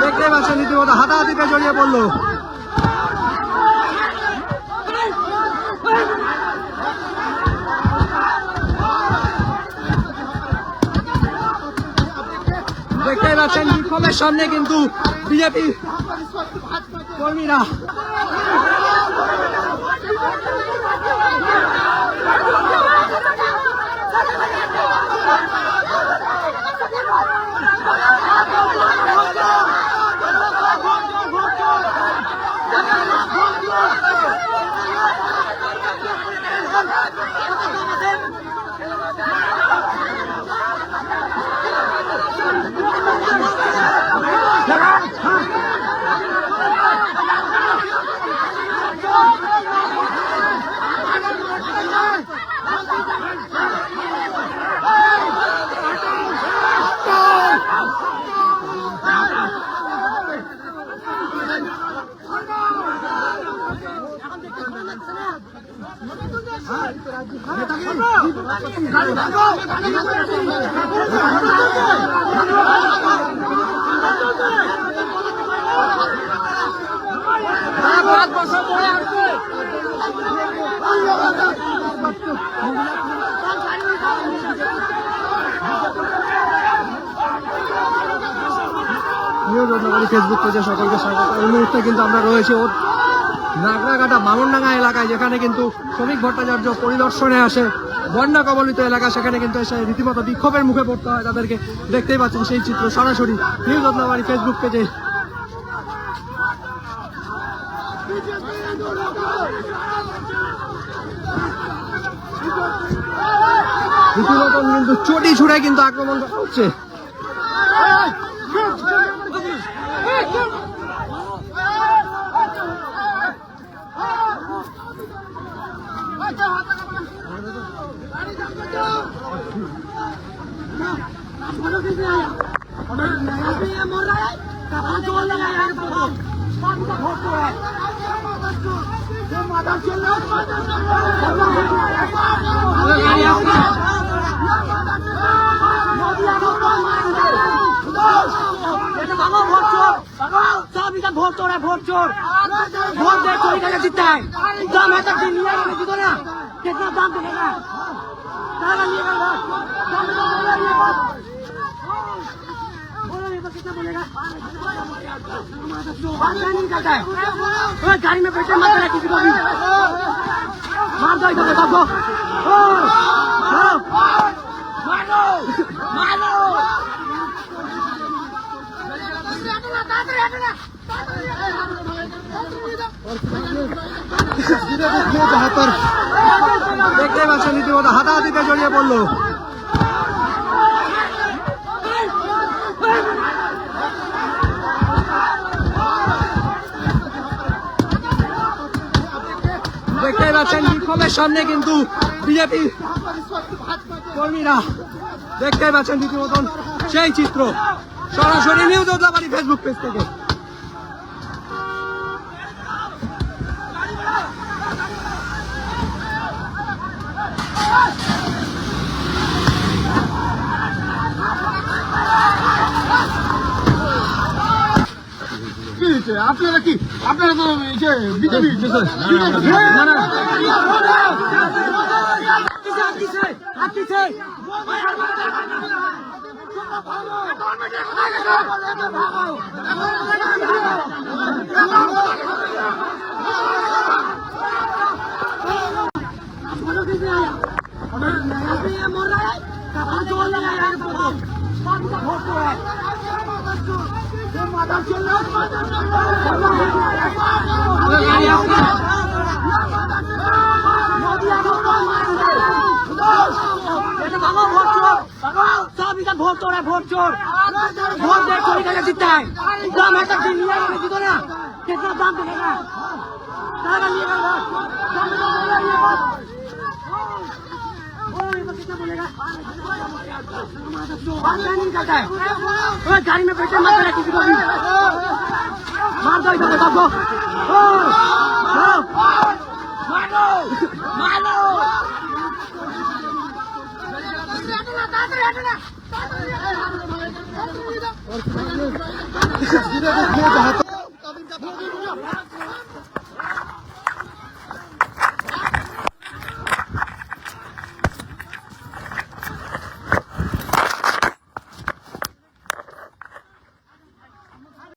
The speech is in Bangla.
দেখতে পাচ্ছেন রীতিমতো হাতাহাতিতে জড়িয়ে পড়লো। দেখতেই পাচ্ছেন বিক্ষোভের সামনে কিন্তু বিজেপি কর্মীরা ফেসবুক পেজে সকলকে স্বাগত। এই মুহূর্তে কিন্তু আমরা রয়েছি নাগরাঘাটা মামনডাঙ্গা এলাকায়, যেখানে কিন্তু শ্রমিক ভট্টাচার্য পরিদর্শনে আসে বন্যা কবলিত এলাকা। সেখানে কিন্তু এসে রীতিমতো বিক্ষোভের মুখে পড়তে হয় তাদেরকে। দেখতেই পাচ্ছেন সেই চিত্র সরাসরি নিউজ বদনাবাড়ি ফেসবুক পেজে। রীতিমতো কিন্তু চটি ছুড়ে কিন্তু আক্রমণ করা হচ্ছে। ভোট চোর है, ভোট चोर, ভোট दे चोरी करके जीतता है। दाम है तक लिया जीतो ना, कितना दाम देगा, कितना बोलेगा, नहीं करता है। गाड़ी में बैठे मत रहे किसी को भी, मार दो इधर सबको, मारो मारो দেখতে পাচ্ছেন রীতিমতো হাতাহাতিতে জড়িয়ে পড়লো। দেখতে পাচ্ছেন বিক্ষোভের সামনে কিন্তু বিজেপি কর্মীরা। দেখতে পাচ্ছেন রীতিমতন সেই চিত্র সরাসরি নিউজ বদনাবাড়ি ফেসবুক পেজ থেকে। আপনারা কি আপনারা তো বিজেপি ভোট চোর है, ভোট चोर, ভোট दे चोरी करके जीतता है। दाम है तक लिया जीतो ना, कितना दाम देगा, कितना बोलेगा, नहीं करता है। गाड़ी में बैठे मत रहे किसी को भी, मार दो इधर सबको, मारो मारो তাড়াতাড়ি